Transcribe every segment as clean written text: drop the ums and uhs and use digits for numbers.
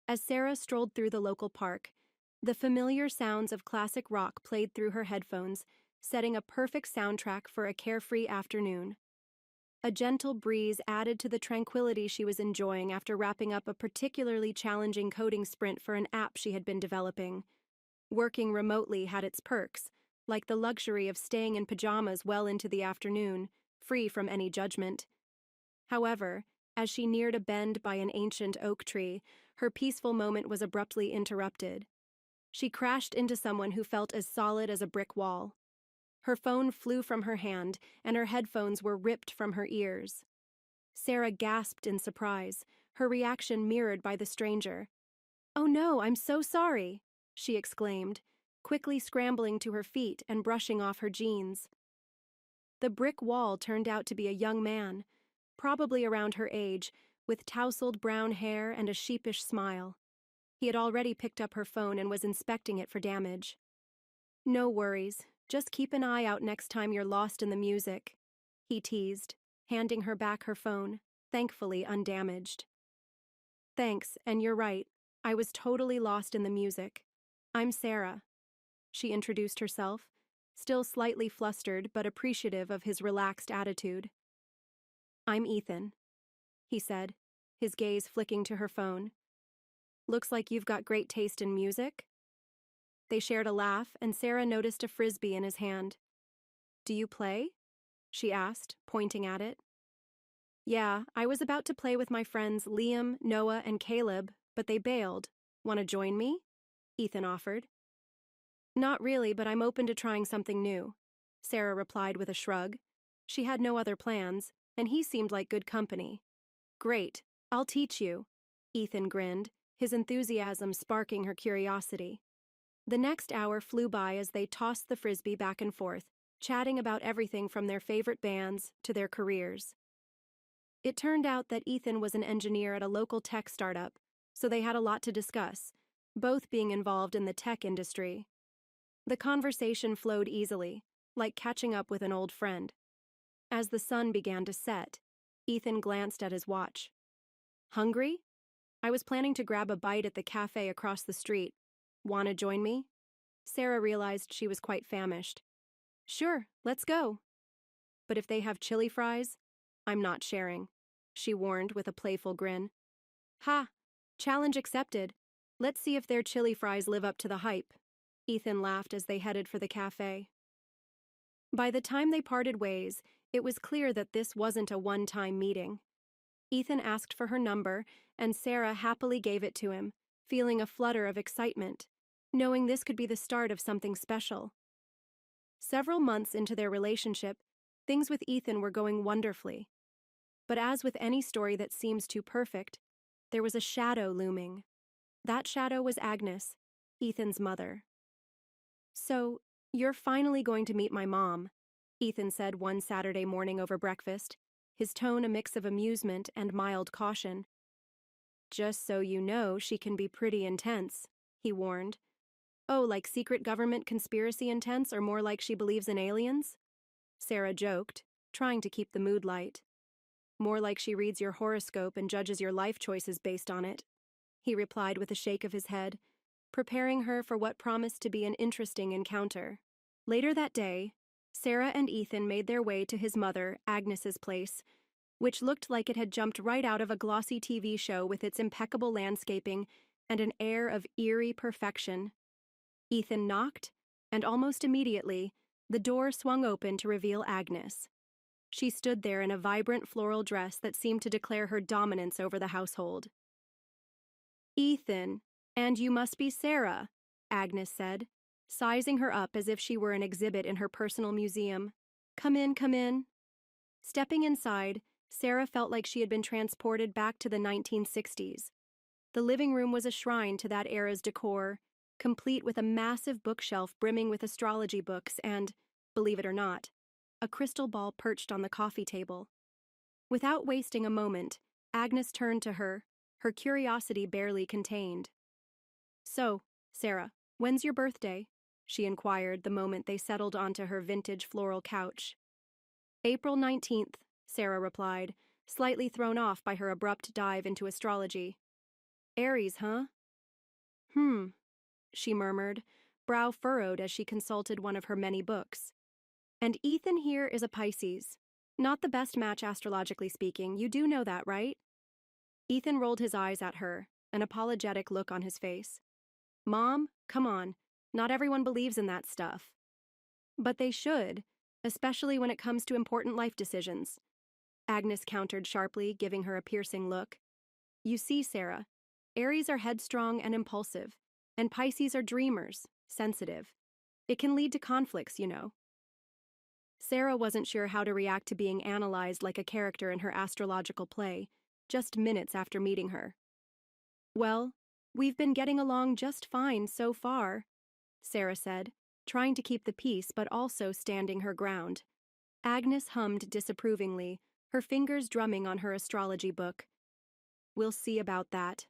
As Sarah strolled through the local park, the familiar sounds of classic rock played through her headphones, setting a perfect soundtrack for a carefree afternoon. A gentle breeze added to the tranquility she was enjoying after wrapping up a particularly challenging coding sprint for an app she had been developing. Working remotely had its perks, like the luxury of staying in pajamas well into the afternoon, free from any judgment. However, as she neared a bend by an ancient oak tree, her peaceful moment was abruptly interrupted. She crashed into someone who felt as solid as a brick wall. Her phone flew from her hand, and her headphones were ripped from her ears. Sarah gasped in surprise, her reaction mirrored by the stranger. "Oh no, I'm so sorry," she exclaimed, quickly scrambling to her feet and brushing off her jeans. The brick wall turned out to be a young man, probably around her age, with tousled brown hair and a sheepish smile. He had already picked up her phone and was inspecting it for damage. "No worries, just keep an eye out next time you're lost in the music," he teased, handing her back her phone, thankfully undamaged. "Thanks, and you're right, I was totally lost in the music. I'm Sarah," she introduced herself, still slightly flustered but appreciative of his relaxed attitude. "I'm Ethan," he said, his gaze flicking to her phone. "Looks like you've got great taste in music." They shared a laugh, and Sarah noticed a frisbee in his hand. "Do you play?" she asked, pointing at it. "Yeah, I was about to play with my friends Liam, Noah, and Caleb, but they bailed. Want to join me?" Ethan offered. "Not really, but I'm open to trying something new," Sarah replied with a shrug. She had no other plans, and he seemed like good company. "Great, I'll teach you," Ethan grinned, his enthusiasm sparking her curiosity. The next hour flew by as they tossed the frisbee back and forth, chatting about everything from their favorite bands to their careers. It turned out that Ethan was an engineer at a local tech startup, so they had a lot to discuss, both being involved in the tech industry. The conversation flowed easily, like catching up with an old friend. As the sun began to set, Ethan glanced at his watch. "Hungry? I was planning to grab a bite at the cafe across the street. Want to join me?" Sarah realized she was quite famished. "Sure, let's go." "But if they have chili fries, I'm not sharing," she warned with a playful grin. "Ha! Challenge accepted. Let's see if their chili fries live up to the hype," Ethan laughed as they headed for the cafe. By the time they parted ways, it was clear that this wasn't a one-time meeting. Ethan asked for her number, and Sarah happily gave it to him, feeling a flutter of excitement, knowing this could be the start of something special. Several months into their relationship, things with Ethan were going wonderfully. But as with any story that seems too perfect, there was a shadow looming. That shadow was Agnes, Ethan's mother. "So, you're finally going to meet my mom," Ethan said one Saturday morning over breakfast, his tone a mix of amusement and mild caution. "Just so you know, she can be pretty intense," he warned. "Oh, like secret government conspiracy intense, or more like she believes in aliens?" Sarah joked, trying to keep the mood light. "More like she reads your horoscope and judges your life choices based on it," he replied with a shake of his head, preparing her for what promised to be an interesting encounter. Later that day, Sarah and Ethan made their way to his mother, Agnes's place, which looked like it had jumped right out of a glossy TV show with its impeccable landscaping and an air of eerie perfection. Ethan knocked, and almost immediately, the door swung open to reveal Agnes. She stood there in a vibrant floral dress that seemed to declare her dominance over the household. "Ethan, and you must be Sarah," Agnes said, sizing her up as if she were an exhibit in her personal museum. Come in, come in." Stepping inside, Sarah felt like she had been transported back to the 1960s. The living room was a shrine to that era's decor, complete with a massive bookshelf brimming with astrology books and, believe it or not, a crystal ball perched on the coffee table. Without wasting a moment, Agnes turned to her, her curiosity barely contained. "So, Sarah, when's your birthday?" she inquired the moment they settled onto her vintage floral couch. "April 19th, Sarah replied, slightly thrown off by her abrupt dive into astrology. "Aries, huh?" She murmured, brow furrowed as she consulted one of her many books. And Ethan here is a Pisces. Not the best match astrologically speaking, you do know that, right? Ethan rolled his eyes at her, an apologetic look on his face. Mom, come on, not everyone believes in that stuff. But they should, especially when it comes to important life decisions. Agnes countered sharply, giving her a piercing look. You see, Sarah, Aries are headstrong and impulsive, and Pisces are dreamers, sensitive. It can lead to conflicts, you know. Sarah wasn't sure how to react to being analyzed like a character in her astrological play, just minutes after meeting her. Well, we've been getting along just fine so far, Sarah said, trying to keep the peace but also standing her ground. Agnes hummed disapprovingly, her fingers drumming on her astrology book. We'll see about that.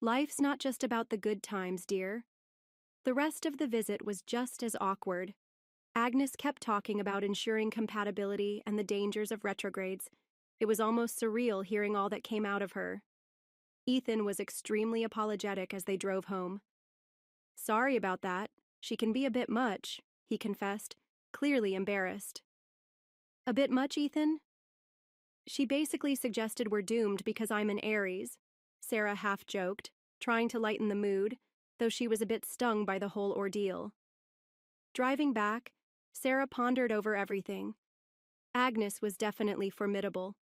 Life's not just about the good times, dear. The rest of the visit was just as awkward. Agnes kept talking about ensuring compatibility and the dangers of retrogrades. It was almost surreal hearing all that came out of her. Ethan was extremely apologetic as they drove home. Sorry about that. She can be a bit much, he confessed, clearly embarrassed. A bit much, Ethan? She basically suggested we're doomed because I'm an Aries, Sarah half joked, trying to lighten the mood, though she was a bit stung by the whole ordeal. Driving back, Sarah pondered over everything. Agnes was definitely formidable,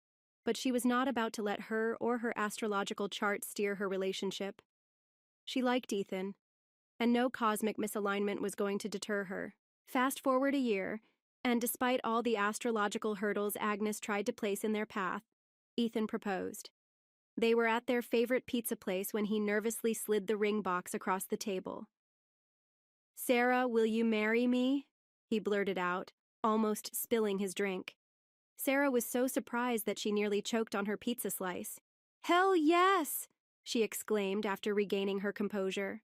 but she was not about to let her or her astrological chart steer her relationship. She liked Ethan, and no cosmic misalignment was going to deter her. Fast forward a year, and despite all the astrological hurdles Agnes tried to place in their path, Ethan proposed. They were at their favorite pizza place when he nervously slid the ring box across the table. Sarah, will you marry me? He blurted out, almost spilling his drink. Sarah was so surprised that she nearly choked on her pizza slice. Hell yes! She exclaimed after regaining her composure.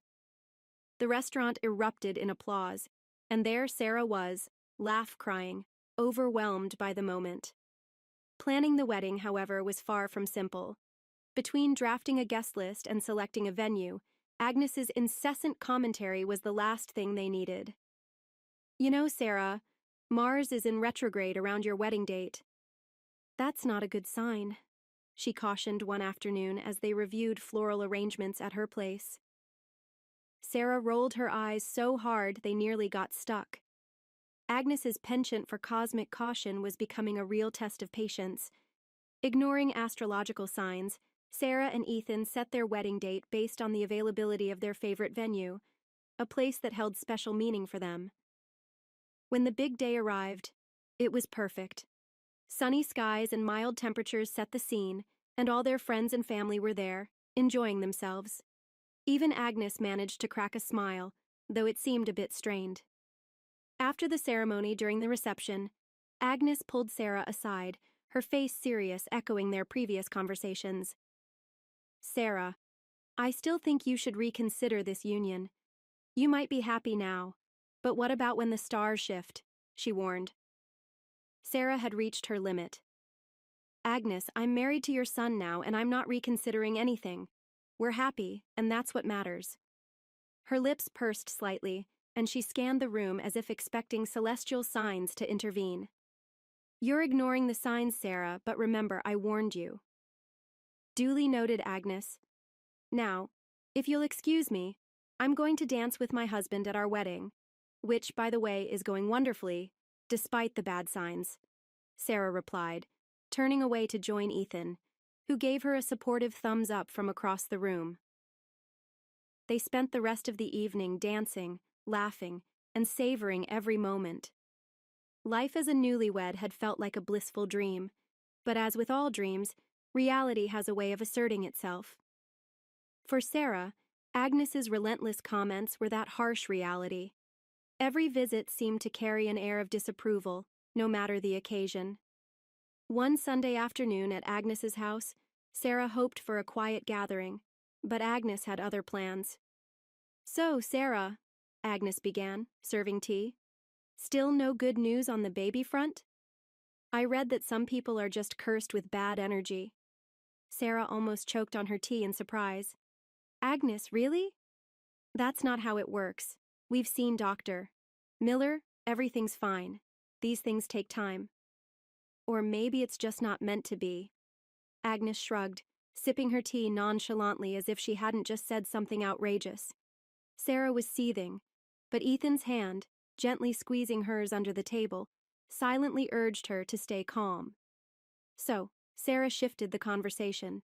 The restaurant erupted in applause, and there Sarah was, laugh-crying, overwhelmed by the moment. Planning the wedding, however, was far from simple. Between drafting a guest list and selecting a venue, Agnes's incessant commentary was the last thing they needed. You know, Sarah, Mars is in retrograde around your wedding date. That's not a good sign, she cautioned one afternoon as they reviewed floral arrangements at her place. Sarah rolled her eyes so hard they nearly got stuck. Agnes's penchant for cosmic caution was becoming a real test of patience. Ignoring astrological signs, Sarah and Ethan set their wedding date based on the availability of their favorite venue, a place that held special meaning for them. When the big day arrived, it was perfect. Sunny skies and mild temperatures set the scene, and all their friends and family were there, enjoying themselves. Even Agnes managed to crack a smile, though it seemed a bit strained. After the ceremony during the reception, Agnes pulled Sarah aside, her face serious, echoing their previous conversations. Sarah, I still think you should reconsider this union. You might be happy now, but what about when the stars shift? She warned. Sarah had reached her limit. Agnes, I'm married to your son now, and I'm not reconsidering anything. We're happy, and that's what matters. Her lips pursed slightly, and she scanned the room as if expecting celestial signs to intervene. You're ignoring the signs, Sarah, but remember, I warned you. Duly noted, Agnes. Now, if you'll excuse me, I'm going to dance with my husband at our wedding, which, by the way, is going wonderfully, despite the bad signs, Sarah replied, turning away to join Ethan, who gave her a supportive thumbs up from across the room. They spent the rest of the evening dancing, laughing, and savoring every moment. Life as a newlywed had felt like a blissful dream, but as with all dreams, reality has a way of asserting itself. For Sarah, Agnes's relentless comments were that harsh reality. Every visit seemed to carry an air of disapproval, no matter the occasion. One Sunday afternoon at Agnes's house, Sarah hoped for a quiet gathering, but Agnes had other plans. So, Sarah, Agnes began, serving tea. Still no good news on the baby front? I read that some people are just cursed with bad energy. Sarah almost choked on her tea in surprise. Agnes, really? That's not how it works. We've seen Dr. Miller, everything's fine. These things take time. Or maybe it's just not meant to be. Agnes shrugged, sipping her tea nonchalantly as if she hadn't just said something outrageous. Sarah was seething, but Ethan's hand, gently squeezing hers under the table, silently urged her to stay calm. So, Sarah shifted the conversation.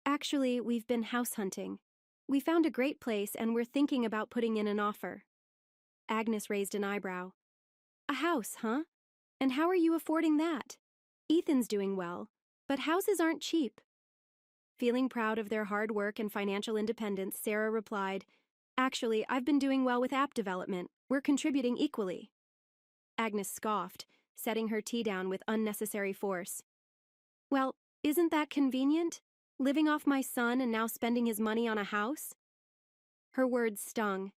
Actually, we've been house hunting. We found a great place and we're thinking about putting in an offer. Agnes raised an eyebrow. A house, huh? And how are you affording that? Ethan's doing well, but houses aren't cheap. Feeling proud of their hard work and financial independence, Sarah replied, Actually, I've been doing well with app development. We're contributing equally. Agnes scoffed, setting her tea down with unnecessary force. Well, isn't that convenient? Living off my son and now spending his money on a house? Her words stung.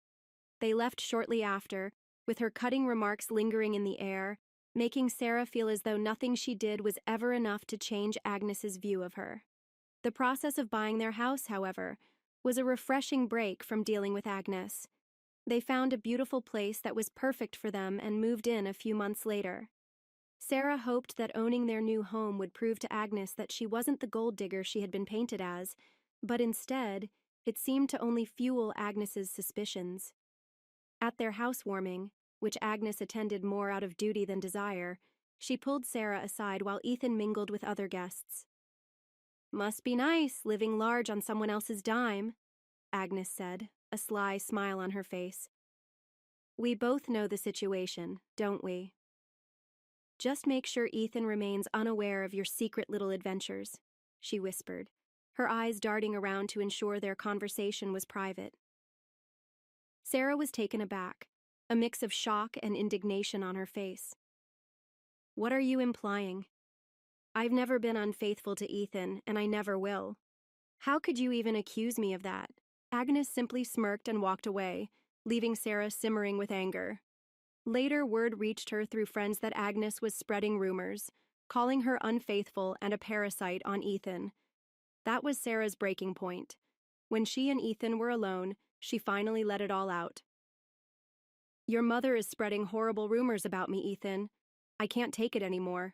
They left shortly after, with her cutting remarks lingering in the air, making Sarah feel as though nothing she did was ever enough to change Agnes's view of her. The process of buying their house, however, was a refreshing break from dealing with Agnes. They found a beautiful place that was perfect for them and moved in a few months later. Sarah hoped that owning their new home would prove to Agnes that she wasn't the gold digger she had been painted as, but instead, it seemed to only fuel Agnes's suspicions. At their housewarming, which Agnes attended more out of duty than desire, she pulled Sarah aside while Ethan mingled with other guests. Must be nice, living large on someone else's dime, Agnes said, a sly smile on her face. We both know the situation, don't we? Just make sure Ethan remains unaware of your secret little adventures, she whispered, her eyes darting around to ensure their conversation was private. Sarah was taken aback, a mix of shock and indignation on her face. What are you implying? I've never been unfaithful to Ethan, and I never will. How could you even accuse me of that? Agnes simply smirked and walked away, leaving Sarah simmering with anger. Later, word reached her through friends that Agnes was spreading rumors, calling her unfaithful and a parasite on Ethan. That was Sarah's breaking point. When she and Ethan were alone, she finally let it all out. Your mother is spreading horrible rumors about me, Ethan. I can't take it anymore.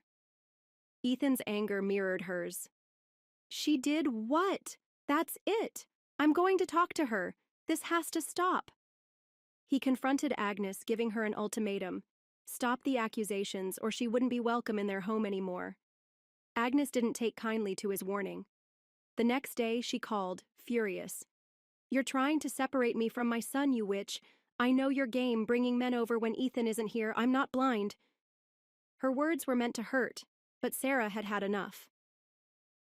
Ethan's anger mirrored hers. She did what? That's it. I'm going to talk to her. This has to stop. He confronted Agnes, giving her an ultimatum. Stop the accusations, or she wouldn't be welcome in their home anymore. Agnes didn't take kindly to his warning. The next day, she called, furious. You're trying to separate me from my son, you witch. I know your game, bringing men over when Ethan isn't here. I'm not blind. Her words were meant to hurt, but Sarah had had enough.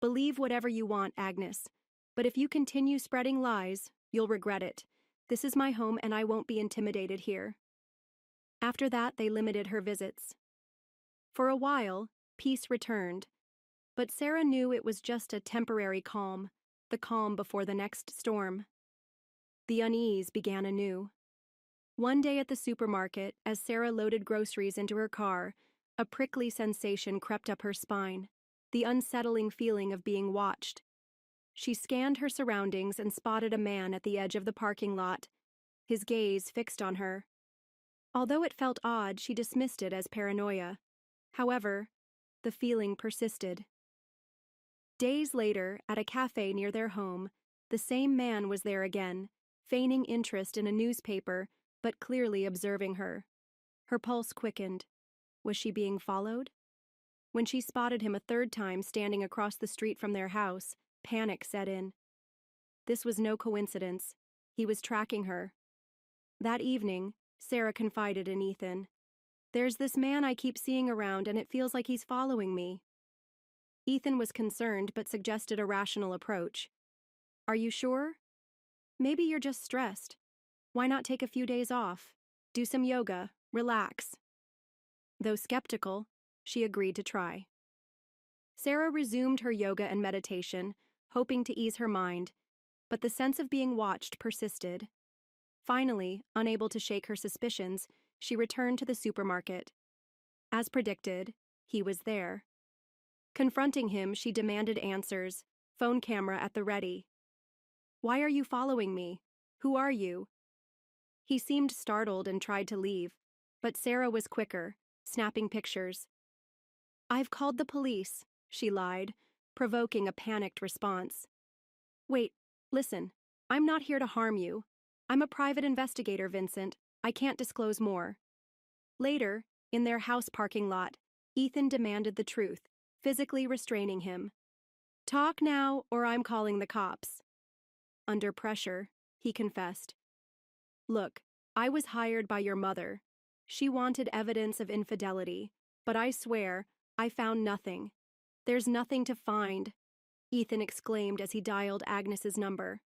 Believe whatever you want, Agnes, but if you continue spreading lies, you'll regret it. This is my home and I won't be intimidated here. After that, they limited her visits. For a while, peace returned, but Sarah knew it was just a temporary calm, the calm before the next storm. The unease began anew. One day at the supermarket, as Sarah loaded groceries into her car, a prickly sensation crept up her spine, the unsettling feeling of being watched. She scanned her surroundings and spotted a man at the edge of the parking lot, his gaze fixed on her. Although it felt odd, she dismissed it as paranoia. However, the feeling persisted. Days later, at a cafe near their home, the same man was there again, feigning interest in a newspaper, but clearly observing her. Her pulse quickened. Was she being followed? When she spotted him a third time standing across the street from their house, panic set in. This was no coincidence. He was tracking her. That evening, Sarah confided in Ethan. There's this man I keep seeing around and it feels like he's following me. Ethan was concerned but suggested a rational approach. Are you sure? Maybe you're just stressed. Why not take a few days off? Do some yoga, relax. Though skeptical, she agreed to try. Sarah resumed her yoga and meditation, hoping to ease her mind, but the sense of being watched persisted. Finally, unable to shake her suspicions, she returned to the supermarket. As predicted, he was there. Confronting him, she demanded answers, phone camera at the ready. Why are you following me? Who are you? He seemed startled and tried to leave, but Sarah was quicker, snapping pictures. "I've called the police," she lied, provoking a panicked response. "Wait, listen. I'm not here to harm you. I'm a private investigator, Vincent. I can't disclose more." Later, in their house parking lot, Ethan demanded the truth, physically restraining him. "Talk now, or I'm calling the cops." Under pressure, he confessed. "Look, I was hired by your mother. She wanted evidence of infidelity, but I swear, I found nothing. There's nothing to find," Ethan exclaimed as he dialed Agnes's number.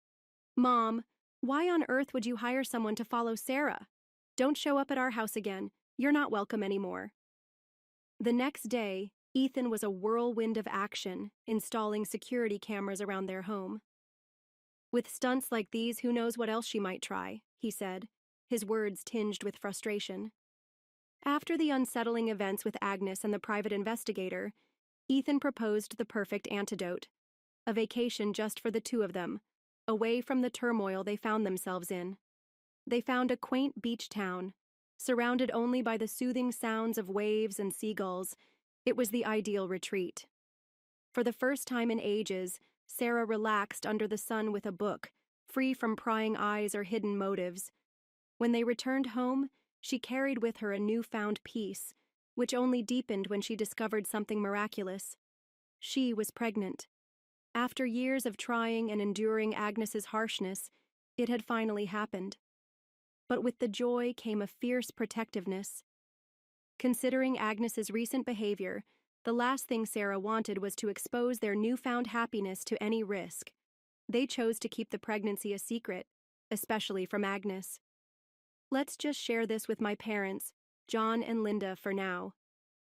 "Mom, why on earth would you hire someone to follow Sarah? Don't show up at our house again. You're not welcome anymore." The next day, Ethan was a whirlwind of action, installing security cameras around their home. "With stunts like these, who knows what else she might try," he said, his words tinged with frustration. After the unsettling events with Agnes and the private investigator, Ethan proposed the perfect antidote: a vacation just for the two of them, away from the turmoil they found themselves in. They found a quaint beach town, surrounded only by the soothing sounds of waves and seagulls. It was the ideal retreat. For the first time in ages, Sarah relaxed under the sun with a book, free from prying eyes or hidden motives. When they returned home, she carried with her a newfound peace, which only deepened when she discovered something miraculous. She was pregnant. After years of trying and enduring Agnes's harshness, it had finally happened. But with the joy came a fierce protectiveness. Considering Agnes's recent behavior, the last thing Sarah wanted was to expose their newfound happiness to any risk. They chose to keep the pregnancy a secret, especially from Agnes. "Let's just share this with my parents, John and Linda, for now,"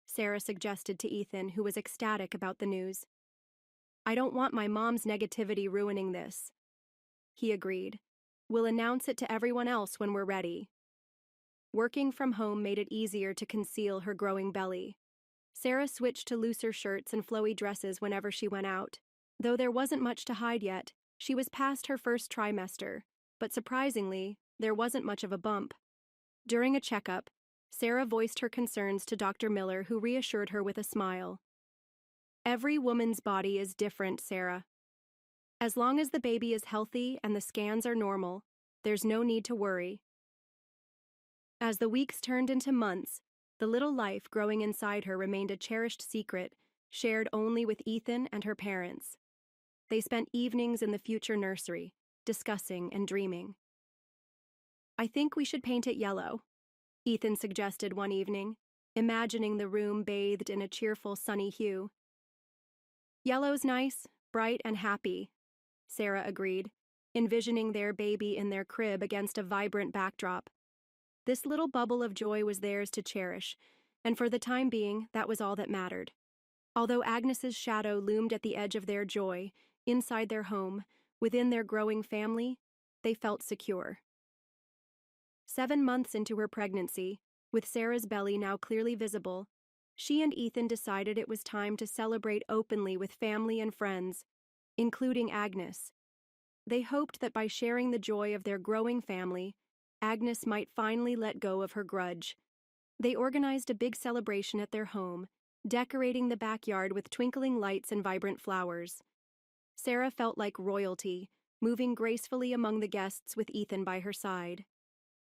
Sarah suggested to Ethan, who was ecstatic about the news. "I don't want my mom's negativity ruining this." He agreed. "We'll announce it to everyone else when we're ready." Working from home made it easier to conceal her growing belly. Sarah switched to looser shirts and flowy dresses whenever she went out. Though there wasn't much to hide yet, she was past her first trimester, but surprisingly, there wasn't much of a bump. During a checkup, Sarah voiced her concerns to Dr. Miller, who reassured her with a smile. "Every woman's body is different, Sarah. As long as the baby is healthy and the scans are normal, there's no need to worry." As the weeks turned into months, the little life growing inside her remained a cherished secret, shared only with Ethan and her parents. They spent evenings in the future nursery, discussing and dreaming. "I think we should paint it yellow," Ethan suggested one evening, imagining the room bathed in a cheerful sunny hue. "Yellow's nice, bright and happy," Sarah agreed, envisioning their baby in their crib against a vibrant backdrop. This little bubble of joy was theirs to cherish, and for the time being, that was all that mattered. Although Agnes's shadow loomed at the edge of their joy, inside their home, within their growing family, they felt secure. 7 months into her pregnancy, with Sarah's belly now clearly visible, she and Ethan decided it was time to celebrate openly with family and friends, including Agnes. They hoped that by sharing the joy of their growing family, Agnes might finally let go of her grudge. They organized a big celebration at their home, decorating the backyard with twinkling lights and vibrant flowers. Sarah felt like royalty, moving gracefully among the guests with Ethan by her side.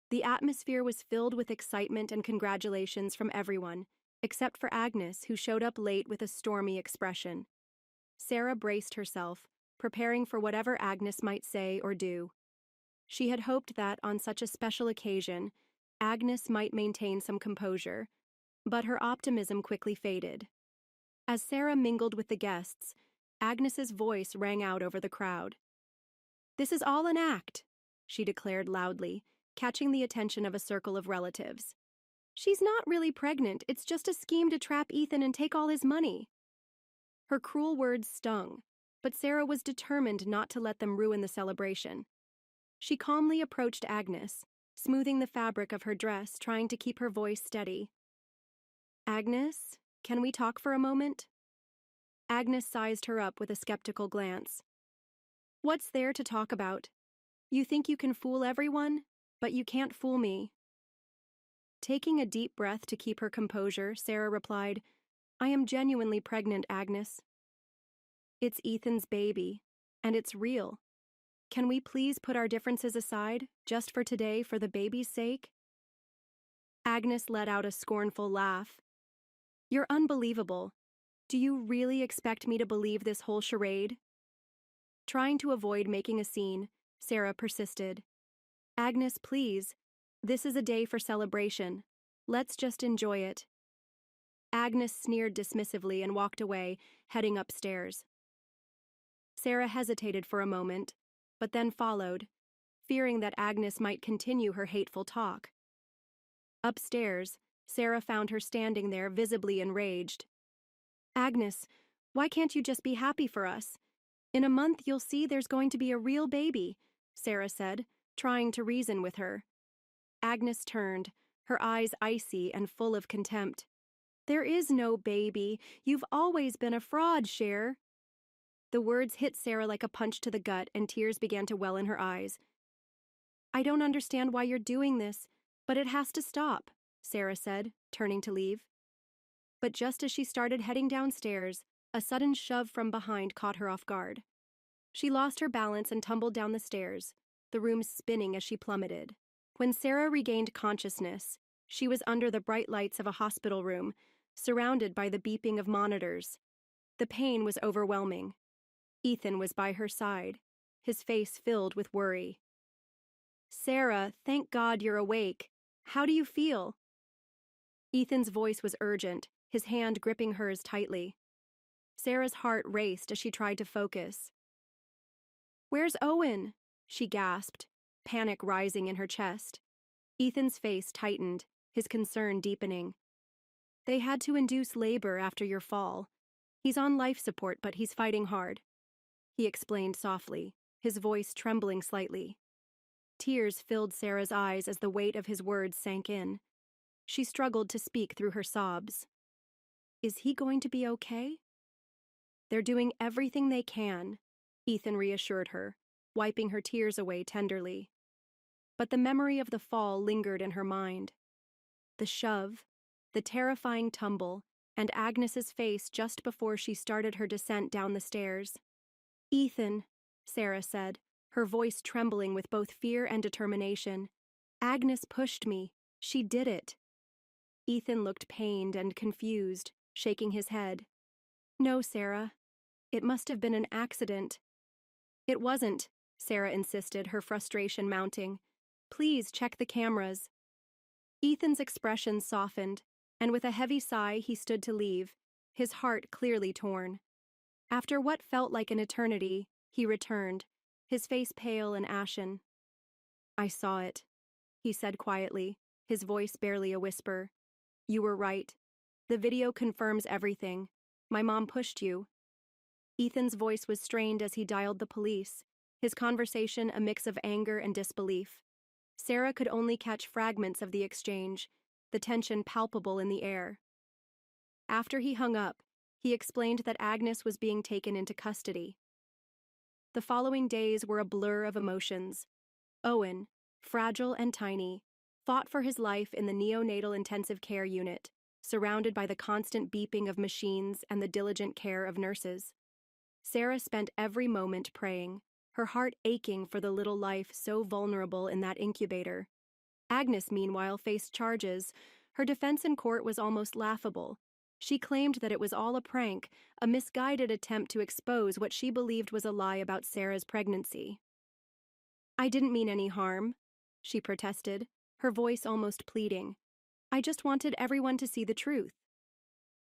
The atmosphere was filled with excitement and congratulations from everyone, except for Agnes, who showed up late with a stormy expression. Sarah braced herself, preparing for whatever Agnes might say or do. She had hoped that, on such a special occasion, Agnes might maintain some composure, but her optimism quickly faded. As Sarah mingled with the guests, Agnes's voice rang out over the crowd. "This is all an act," she declared loudly, catching the attention of a circle of relatives. "She's not really pregnant, it's just a scheme to trap Ethan and take all his money." Her cruel words stung, but Sarah was determined not to let them ruin the celebration. She calmly approached Agnes, smoothing the fabric of her dress, trying to keep her voice steady. "Agnes, can we talk for a moment?" Agnes sized her up with a skeptical glance. "What's there to talk about? You think you can fool everyone? But you can't fool me. Taking a deep breath to keep her composure, Sarah replied, I am genuinely pregnant, Agnes. It's Ethan's baby, and it's real. Can we please put our differences aside, just for today, for the baby's sake? Agnes let out a scornful laugh. You're unbelievable. Do you really expect me to believe this whole charade? Trying to avoid making a scene, Sarah persisted. Agnes, please. This is a day for celebration. Let's just enjoy it. Agnes sneered dismissively and walked away, heading upstairs. Sarah hesitated for a moment, but then followed, fearing that Agnes might continue her hateful talk. Upstairs, Sarah found her standing there, visibly enraged. Agnes, why can't you just be happy for us? In a month you'll see there's going to be a real baby, Sarah said, trying to reason with her. Agnes turned, her eyes icy and full of contempt. There is no baby. You've always been a fraud, Cher. The words hit Sarah like a punch to the gut, and tears began to well in her eyes. I don't understand why you're doing this, but it has to stop, Sarah said, turning to leave. But just as she started heading downstairs, a sudden shove from behind caught her off guard. She lost her balance and tumbled down the stairs, the room spinning as she plummeted. When Sarah regained consciousness, she was under the bright lights of a hospital room, surrounded by the beeping of monitors. The pain was overwhelming. Ethan was by her side, his face filled with worry. Sarah, thank God you're awake. How do you feel? Ethan's voice was urgent, his hand gripping hers tightly. Sarah's heart raced as she tried to focus. Where's Owen? She gasped, panic rising in her chest. Ethan's face tightened, his concern deepening. They had to induce labor after your fall. He's on life support, but he's fighting hard, he explained softly, his voice trembling slightly. Tears filled Sarah's eyes as the weight of his words sank in. She struggled to speak through her sobs. Is he going to be okay? They're doing everything they can, Ethan reassured her, wiping her tears away tenderly. But the memory of the fall lingered in her mind. The shove, the terrifying tumble, and Agnes's face just before she started her descent down the stairs. Ethan, Sarah said, her voice trembling with both fear and determination. Agnes pushed me. She did it. Ethan looked pained and confused, shaking his head. No, Sarah. It must have been an accident. It wasn't, Sarah insisted, her frustration mounting. Please check the cameras. Ethan's expression softened, and with a heavy sigh he stood to leave, his heart clearly torn. After what felt like an eternity, he returned, his face pale and ashen. I saw it, he said quietly, his voice barely a whisper. You were right. The video confirms everything. My mom pushed you. Ethan's voice was strained as he dialed the police, his conversation a mix of anger and disbelief. Sarah could only catch fragments of the exchange, the tension palpable in the air. After he hung up, he explained that Agnes was being taken into custody. The following days were a blur of emotions. Owen, fragile and tiny, fought for his life in the neonatal intensive care unit, surrounded by the constant beeping of machines and the diligent care of nurses. Sarah spent every moment praying, her heart aching for the little life so vulnerable in that incubator. Agnes, meanwhile, faced charges. Her defense in court was almost laughable. She claimed that it was all a prank, a misguided attempt to expose what she believed was a lie about Sarah's pregnancy. I didn't mean any harm, she protested, her voice almost pleading. I just wanted everyone to see the truth.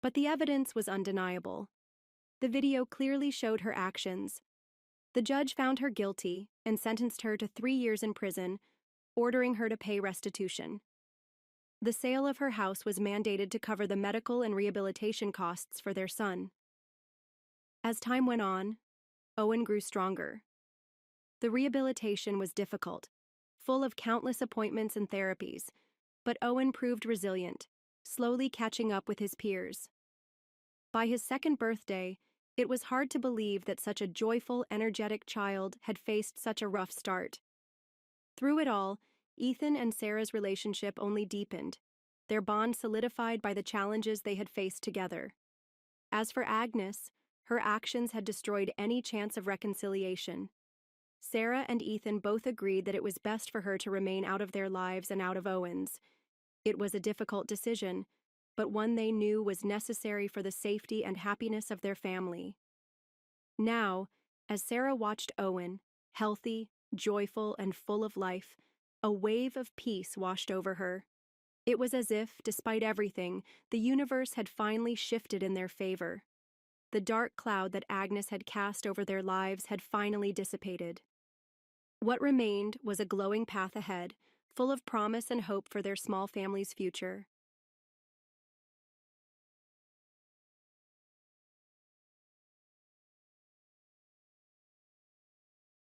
But the evidence was undeniable. The video clearly showed her actions. The judge found her guilty and sentenced her to 3 years in prison, ordering her to pay restitution. The sale of her house was mandated to cover the medical and rehabilitation costs for their son. As time went on, Owen grew stronger. The rehabilitation was difficult, full of countless appointments and therapies, but Owen proved resilient, slowly catching up with his peers. By his 2nd birthday, it was hard to believe that such a joyful, energetic child had faced such a rough start. Through it all, Ethan and Sarah's relationship only deepened, their bond solidified by the challenges they had faced together. As for Agnes, her actions had destroyed any chance of reconciliation. Sarah and Ethan both agreed that it was best for her to remain out of their lives and out of Owen's. It was a difficult decision, but one they knew was necessary for the safety and happiness of their family. Now, as Sarah watched Owen, healthy, joyful, and full of life, a wave of peace washed over her. It was as if, despite everything, the universe had finally shifted in their favor. The dark cloud that Agnes had cast over their lives had finally dissipated. What remained was a glowing path ahead, full of promise and hope for their small family's future.